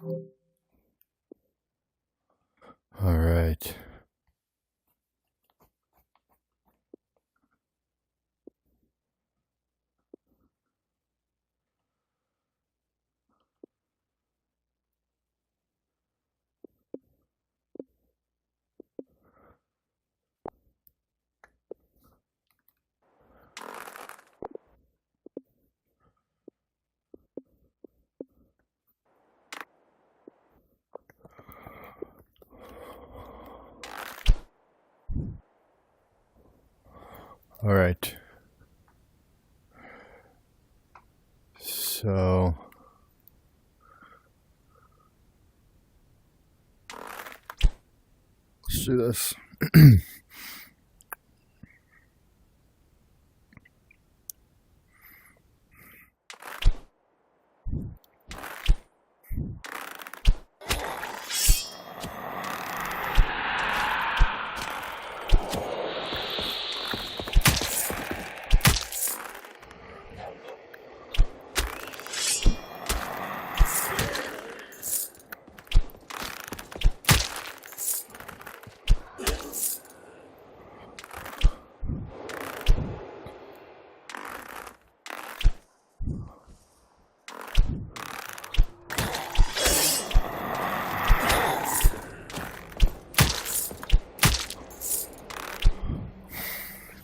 All right. All right. So let's do this.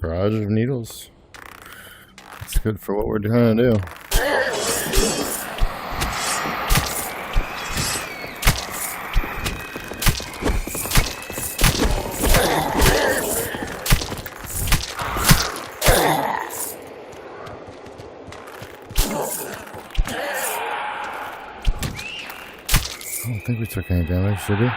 Barrage of needles. It's good for what we're trying to do. I don't think we took any damage, did we?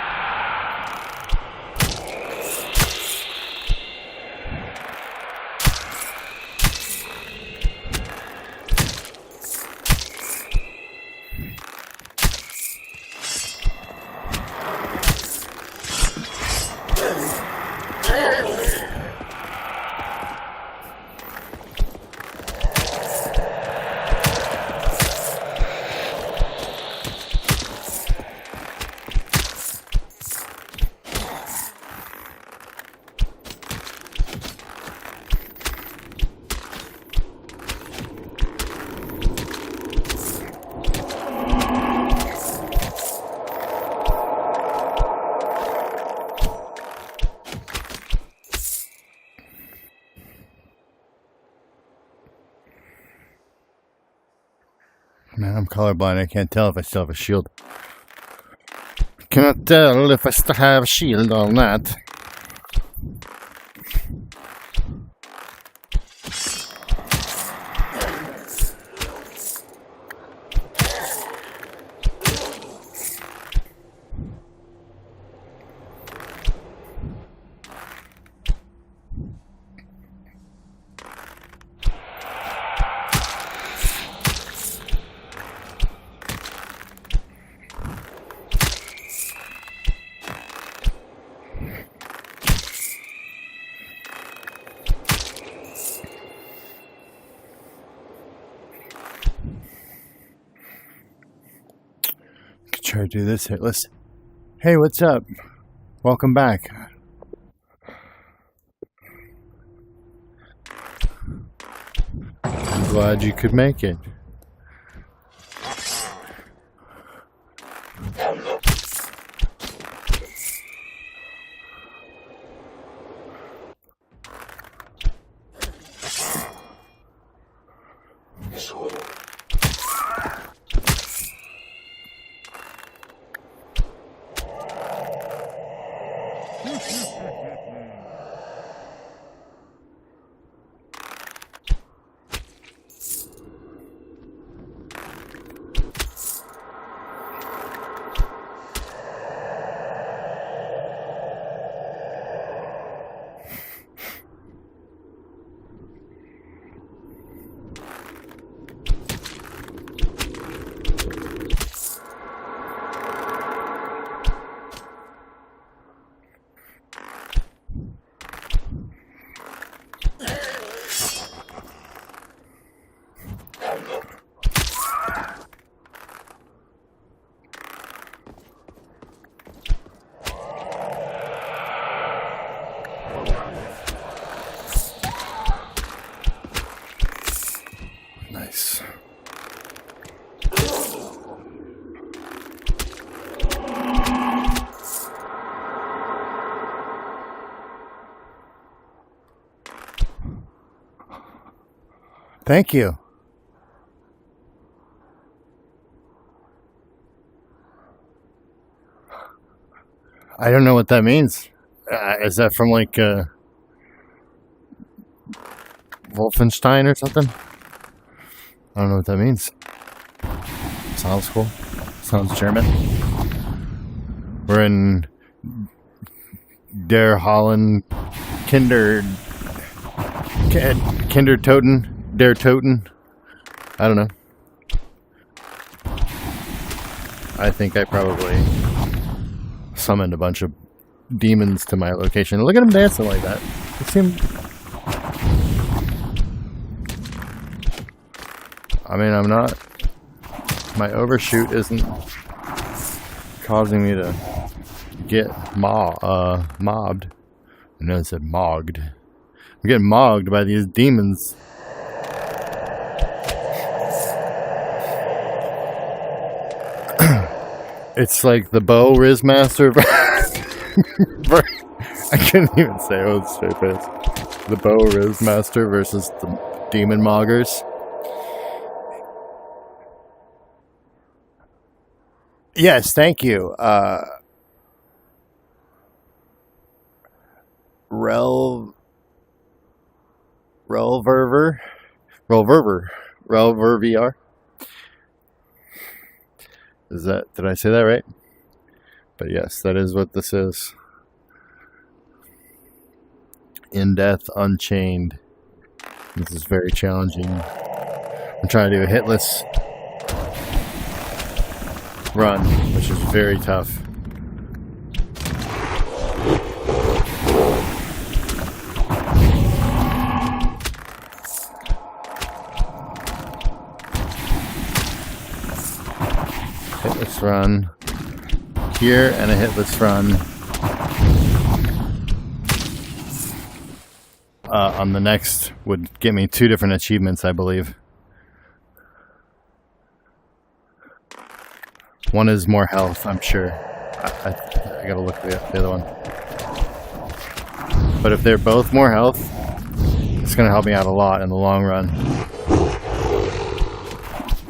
Man, I'm colorblind. I can't tell if I still have a shield. Cannot tell if I still have a shield or not. Try to do this hitless. Hey, what's up? Welcome back. I'm glad you could make it. Thank you. I don't know what that means. Is that from like Wolfenstein or something? I don't know what that means. Sounds cool. Sounds German. We're in Der Holland Kindertoten, Der Toten. I don't know. I think I probably summoned a bunch of demons to my location. Look at them dancing like that. They seem... I mean, I'm not... My overshoot isn't causing me to get mobbed. I know it said mogged. I'm getting mogged by these demons. It's like the Bow Rizmaster. I couldn't even say what straight face. The Bow Rizmaster versus the Demon Moggers. Yes, thank you. Relverver VR. Is that, did I say that right? But yes, that is what this is. In Death Unchained. This is very challenging. I'm trying to do a hitless run, which is very tough. Hitless run here and a hitless run on the next would get me 2 different achievements, I believe. One is more health, I'm sure. I gotta look at the other one. But if they're both more health, it's gonna help me out a lot in the long run.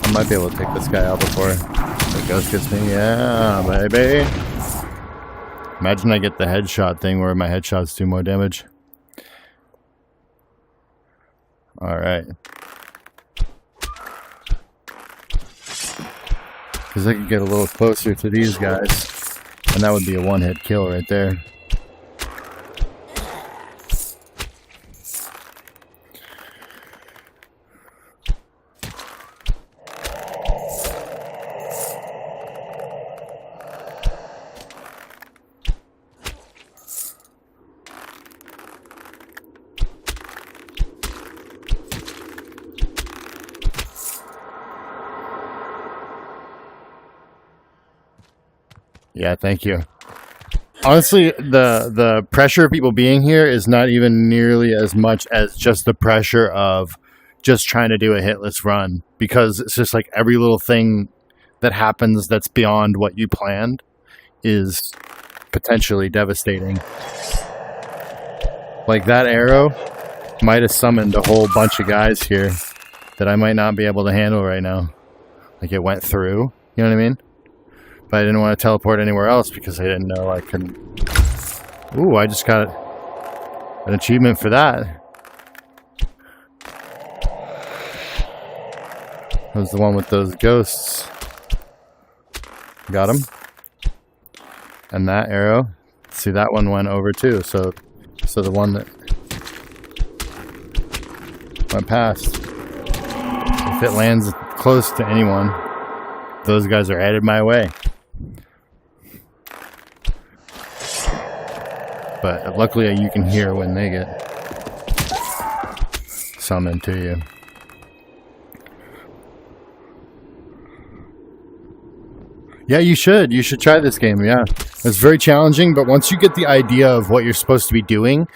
I might be able to take this guy out before the ghost gets me. Yeah, baby. Imagine I get the headshot thing where my headshots do more damage. Alright. Because I could get a little closer to these guys, and that would be a one-hit kill right there. Yeah, thank you. Honestly, the pressure of people being here is not even nearly as much as just the pressure of just trying to do a hitless run, because it's just like every little thing that happens that's beyond what you planned is potentially devastating. Like that arrow might have summoned a whole bunch of guys here that I might not be able to handle right now. Like it went through, you know what I mean? But I didn't want to teleport anywhere else because I didn't know I couldn't. Ooh, I just got an achievement for that. That was the one with those ghosts. Got him. And that arrow. See, that one went over too. So the one that went past. If it lands close to anyone, those guys are headed my way. But luckily you can hear when they get summoned to you. Yeah, you should. You should try this game, yeah. It's very challenging, but once you get the idea of what you're supposed to be doing,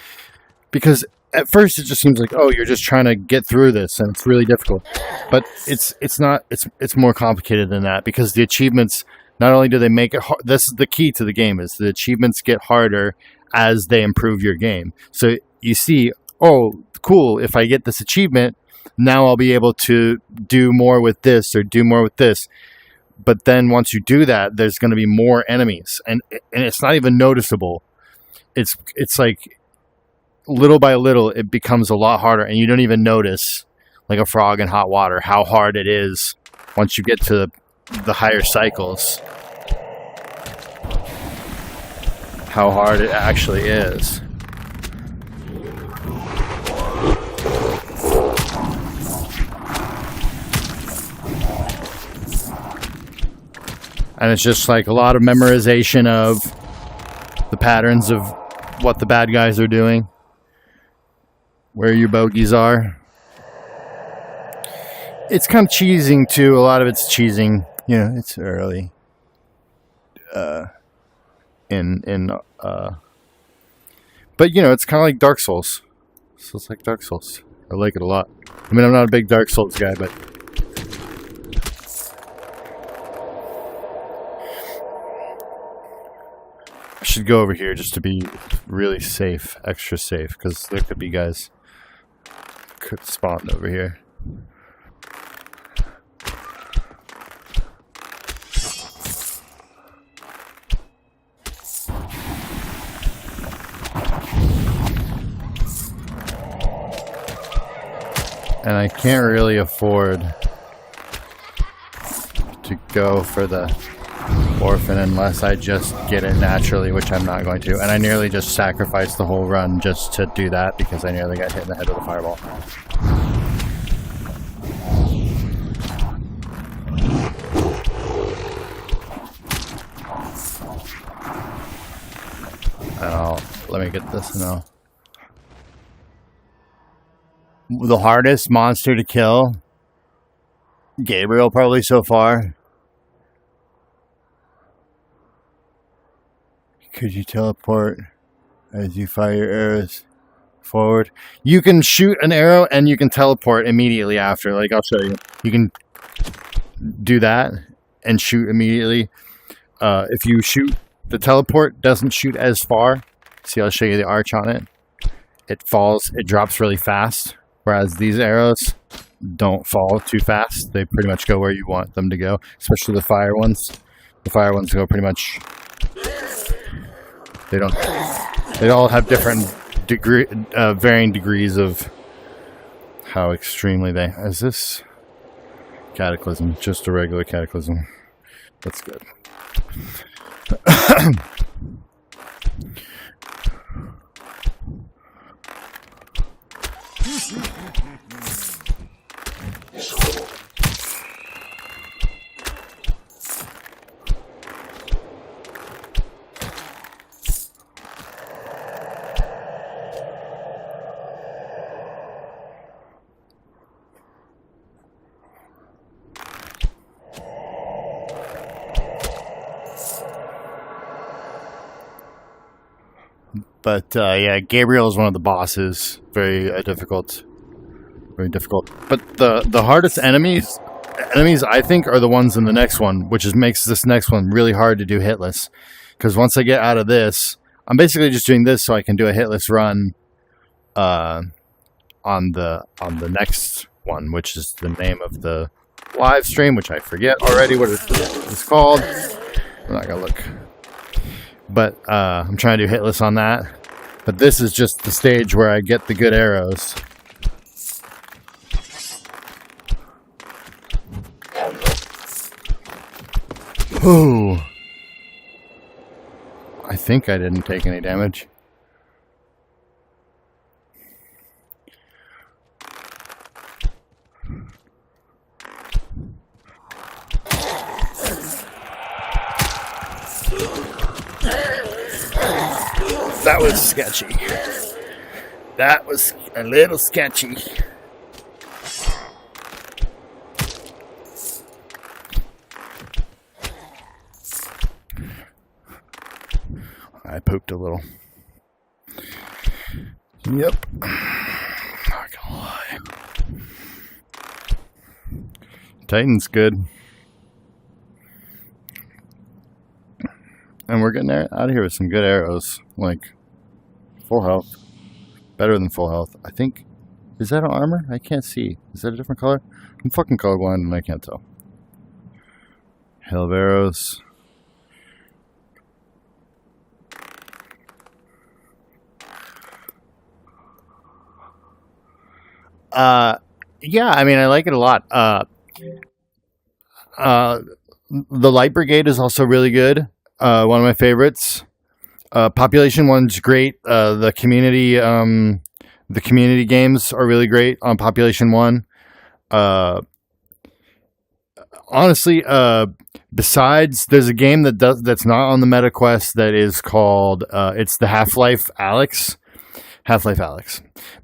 because at first it just seems like, oh, you're just trying to get through this and it's really difficult. But it's not, it's more complicated than that, because the achievements, not only do they make it hard, this is the key to the game, is the achievements get harder as they improve your game. So you see, oh, cool, if I get this achievement, now I'll be able to do more with this or do more with this. But then once you do that, there's going to be more enemies, and it's not even noticeable. It's like little by little, it becomes a lot harder, and you don't even notice, like a frog in hot water, how hard it is once you get to the higher cycles. How hard it actually is. And it's just like a lot of memorization of the patterns of what the bad guys are doing, where your bogeys are. It's kind of cheesing too. A lot of it's cheesing. You know, it's early. But you know, it's kind of like Dark Souls. So it's like Dark Souls. I like it a lot. I mean, I'm not a big Dark Souls guy, but I should go over here just to be really safe, extra safe, because there could be guys could spawn over here. And I can't really afford to go for the orphan unless I just get it naturally, which I'm not going to. And I nearly just sacrificed the whole run just to do that because I nearly got hit in the head with a fireball. Let me get this now. The hardest monster to kill, Gabriel probably so far. Could you teleport as you fire your arrows forward? You can shoot an arrow and you can teleport immediately after. Like, I'll show you. You can do that and shoot immediately. If you shoot, the teleport doesn't shoot as far. See, I'll show you the arch on it. It falls, it drops really fast. Whereas these arrows don't fall too fast. They pretty much go where you want them to go, especially the fire ones. The fire ones go pretty much... They all have different varying degrees of how extremely they... Is this Cataclysm? Just a regular Cataclysm. That's good. But yeah, Gabriel is one of the bosses. Very difficult. Very difficult. But the hardest enemies I think are the ones in the next one, which makes this next one really hard to do hitless. Because once I get out of this, I'm basically just doing this so I can do a hitless run on the next one, which is the name of the live stream, which I forget already what it's called. I'm not gonna look. But I'm trying to do hitless on that. But this is just the stage where I get the good arrows. Ooh. I think I didn't take any damage. That was sketchy. That was a little sketchy. I pooped a little. Yep. Not gonna lie. Titan's good. And we're getting out of here with some good arrows. Like, full health. Better than full health. I think Is that an armor? I can't see. Is that a different color? I'm fucking colorblind and I can't tell. Hail of arrows. Yeah, I mean, I like it a lot. The Light Brigade is also really good. One of my favorites. Population 1's great. The community games are really great on Population 1. Honestly, besides, there's a game that's not on the MetaQuest that is called it's the Half-Life Alyx.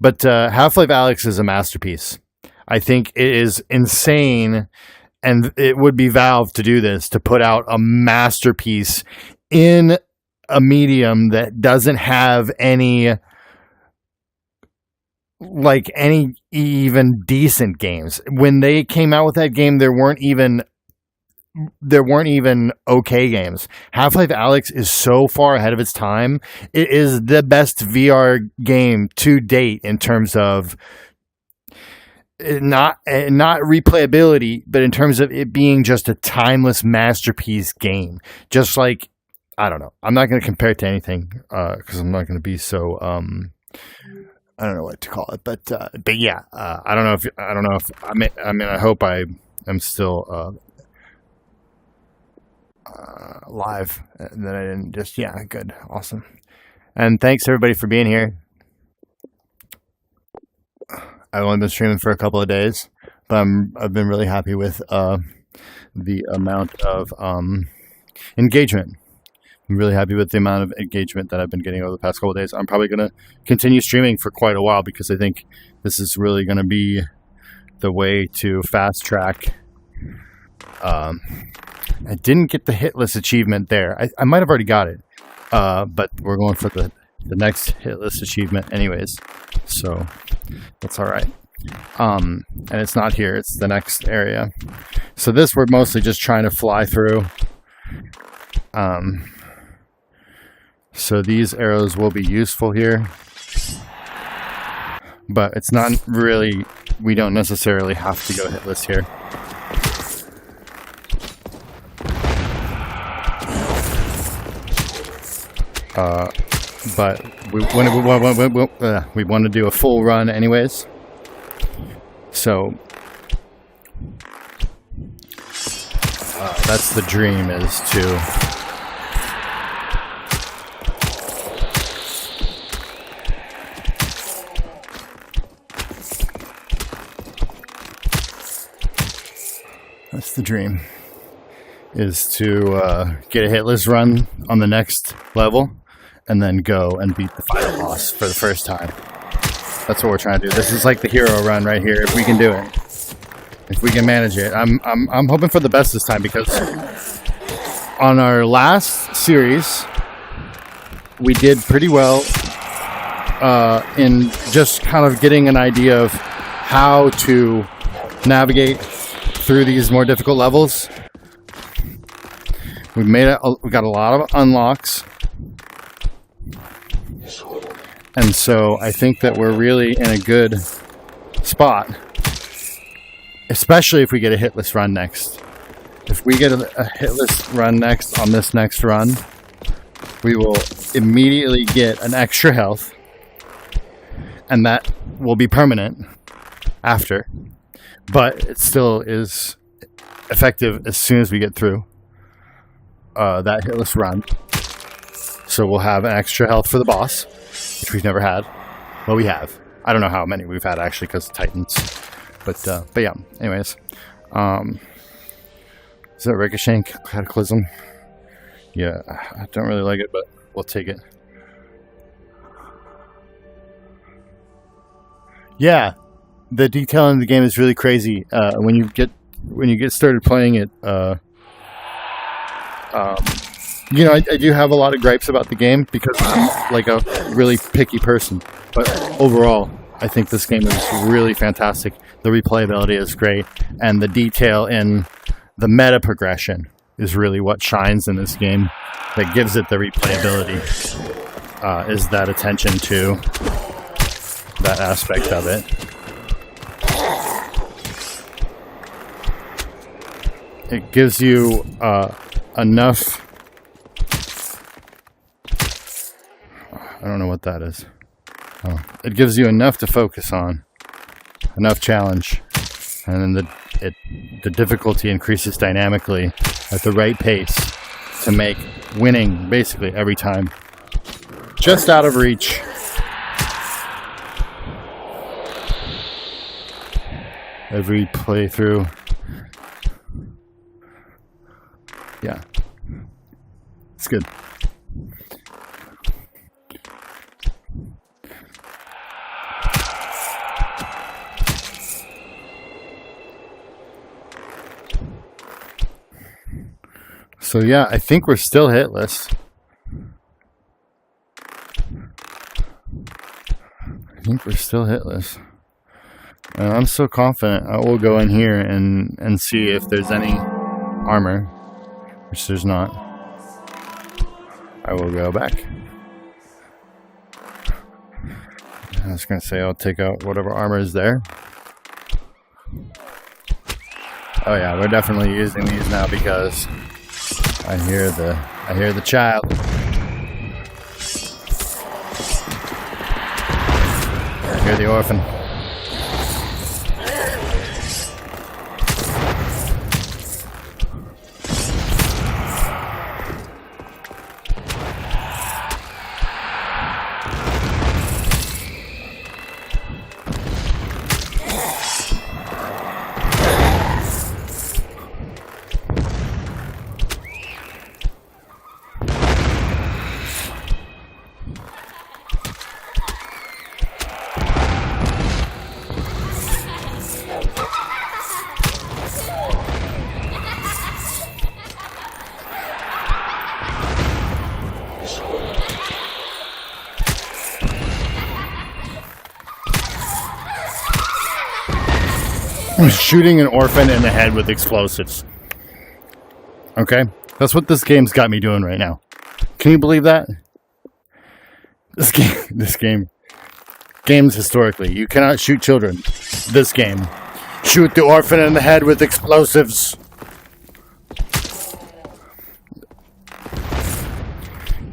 But Half-Life Alyx is a masterpiece. I think it is insane, and it would be Valve to do this, to put out a masterpiece in a medium that doesn't have any even decent games. When they came out with that game, there weren't even okay games. Half-Life Alyx is so far ahead of its time. It is the best VR game to date in terms of not replayability, but in terms of it being just a timeless masterpiece game. Just like, I don't know. I'm not going to compare it to anything because I'm not going to be so I don't know what to call it, but yeah, I don't know if I hope I am still live, and that I didn't just, yeah, good, awesome. And thanks everybody for being here. I've only been streaming for a couple of days, but I've been really happy with the amount of engagement. I'm really happy with the amount of engagement that I've been getting over the past couple of days. I'm probably going to continue streaming for quite a while because I think this is really going to be the way to fast track. I didn't get the hitless achievement there. I might have already got it, but we're going for the next hitless achievement anyways, so that's all right. And it's not here, it's the next area. So this we're mostly just trying to fly through. So these arrows will be useful here, but it's not really, we don't necessarily have to go hitless here. But we want to do a full run anyways. So that's the dream, is to get a hitless run on the next level and then go and beat the final boss for the first time. That's what we're trying to do. This is like the hero run right here, if we can do it. If we can manage it. I'm hoping for the best this time, because on our last series we did pretty well in just kind of getting an idea of how to navigate through these more difficult levels. We got a lot of unlocks. And so I think that we're really in a good spot, especially if we get a hitless run next. If we get a hitless run next on this next run, we will immediately get an extra health, and that will be permanent after. But it still is effective as soon as we get through that hitless run. So we'll have an extra health for the boss, which we've never had. Well, we have. I don't know how many we've had actually, because Titans. But yeah. Anyways, is that Ricochet Cataclysm? Yeah, I don't really like it, but we'll take it. Yeah, the detail in the game is really crazy. When you get started playing it, you know, I do have a lot of gripes about the game because I'm like a really picky person. But overall, I think this game is really fantastic. The replayability is great, and the detail in the meta progression is really what shines in this game. That gives it the replayability. Is that attention to that aspect of it. it gives you enough. I don't know what that is. Oh, it gives you enough to focus on, enough challenge, and then the difficulty increases dynamically at the right pace to make winning basically every time just out of reach. Every playthrough. Yeah. It's good. So yeah, I think we're still hitless. And I'm so confident I will go in here and see if there's any armor, which there's not. I will go back. I was going to say I'll take out whatever armor is there. Oh yeah, we're definitely using these now because I hear the child. I hear the orphan. Shooting an orphan in the head with explosives. Okay? That's what this game's got me doing right now. Can you believe that? Games historically, you cannot shoot children. This game. Shoot the orphan in the head with explosives.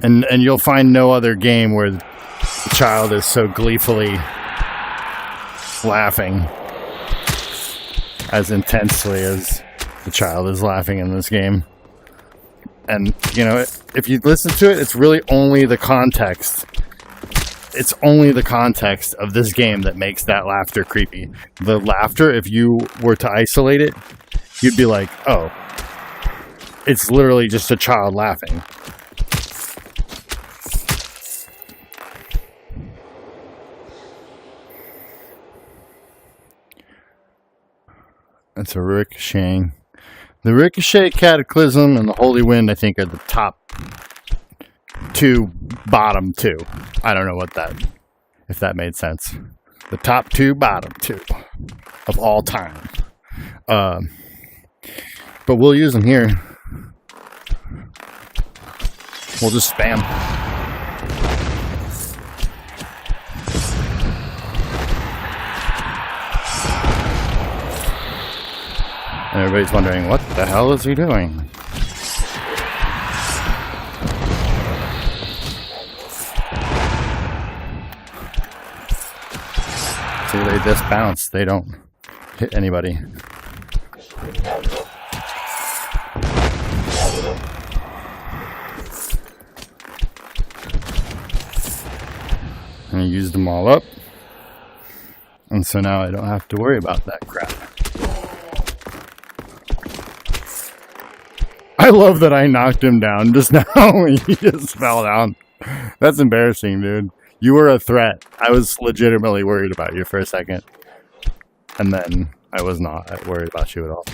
And you'll find no other game where the child is so gleefully laughing as intensely as the child is laughing in this game. And, you know, if you listen to it, it's really only the context. It's only the context of this game that makes that laughter creepy. The laughter, if you were to isolate it, you'd be like, oh, it's literally just a child laughing. It's a ricocheting. The Ricochet, Cataclysm, and the Holy Wind, I think, are the top two, bottom two. I don't know if that made sense. The top two, bottom two of all time. But we'll use them here. We'll just spam. And everybody's wondering, what the hell is he doing? See, they just bounce. They don't hit anybody. And I used them all up. And so now I don't have to worry about that crap. I love that I knocked him down just now. He just fell down. That's embarrassing, dude. You were a threat. I was legitimately worried about you for a second. And then I was not worried about you at all.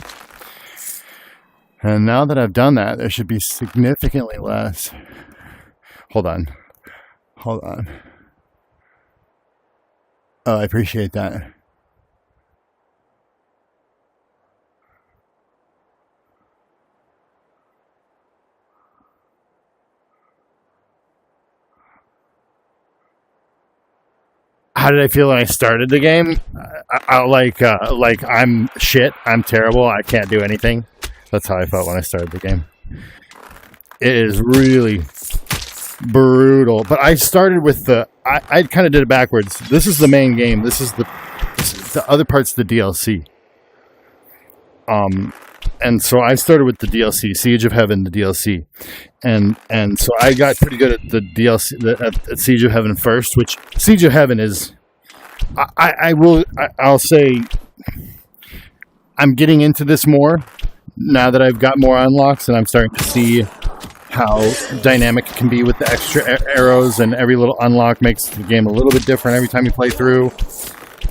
And now that I've done that, there should be significantly less. Hold on. Oh, I appreciate that. How did I feel when I started the game? Like I'm shit. I'm terrible. I can't do anything. That's how I felt when I started the game. It is really brutal. But I started with the... I kind of did it backwards. This is the main game. This is the other part's the DLC. And so I started with the DLC, Siege of Heaven, the DLC. And so I got pretty good at the DLC, at Siege of Heaven first, which Siege of Heaven is... I'll say I'm getting into this more now that I've got more unlocks, and I'm starting to see how dynamic it can be with the extra arrows, and every little unlock makes the game a little bit different every time you play through.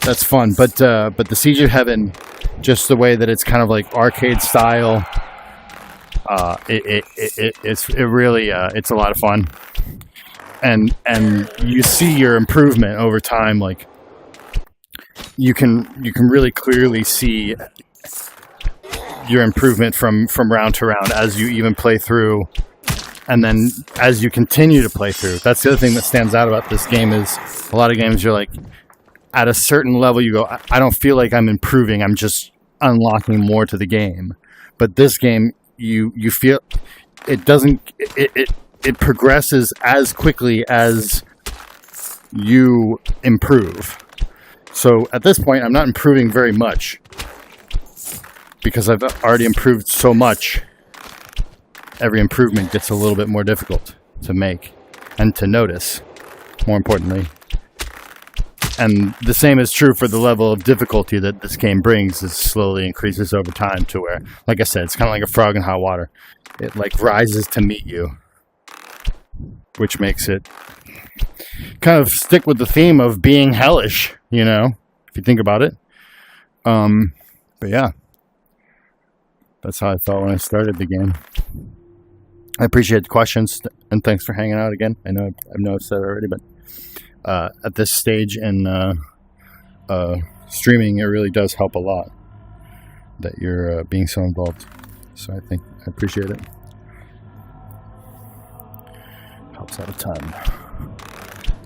That's fun, but the Siege of Heaven, just the way that it's kind of like arcade style, it's really it's a lot of fun, and you see your improvement over time. Like you can really clearly see your improvement from round to round as you even play through. And then as you continue to play through, that's the other thing that stands out about this game is a lot of games you're like, at a certain level you go, I don't feel like I'm improving, I'm just unlocking more to the game. But this game, you feel it doesn't, it progresses as quickly as you improve. So at this point, I'm not improving very much because I've already improved so much. Every improvement gets a little bit more difficult to make and to notice, more importantly. And the same is true for the level of difficulty that this game brings. It slowly increases over time to where, like I said, it's kind of like a frog in hot water. It like rises to meet you, which makes it kind of stick with the theme of being hellish, you know, if you think about it. But yeah, that's how I felt when I started the game. I appreciate the questions, and thanks for hanging out again. I know I've said it already, but at this stage in streaming, it really does help a lot that you're being so involved. So I appreciate it. Helps out a ton.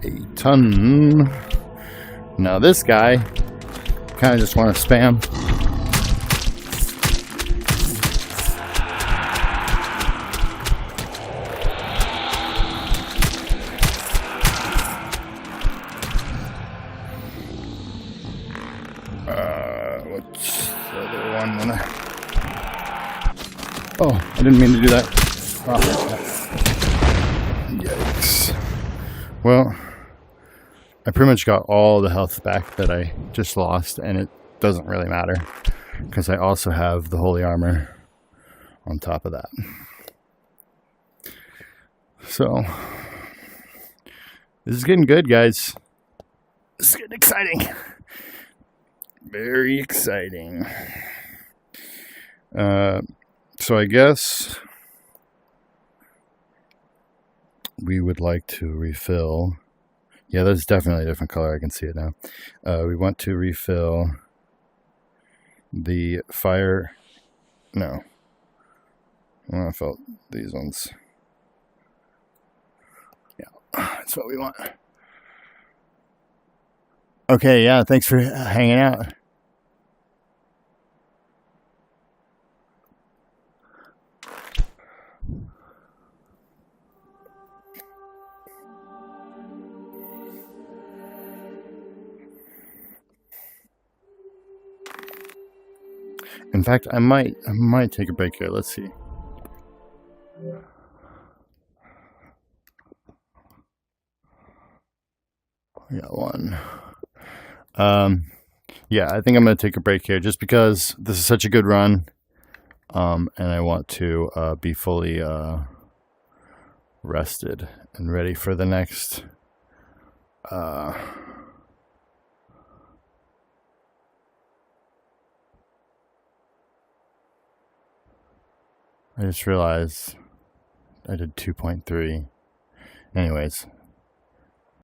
A ton. Now this guy, kind of just want to spam. What's the other one? Oh, I didn't mean to do that. Oh. Yikes. Well, I pretty much got all the health back that I just lost, and it doesn't really matter because I also have the holy armor on top of that. So, this is getting good, guys. This is getting exciting. Very exciting. So I guess we would like to refill. Yeah, that's definitely a different color. I can see it now. We want to refill the fire. No. I felt these ones. Yeah, that's what we want. Okay, yeah, thanks for hanging out. In fact, I might take a break here. Let's see. We got one. Yeah, I think I'm going to take a break here just because this is such a good run. And I want to be fully rested and ready for the next I just realized I did 2.3. Anyways,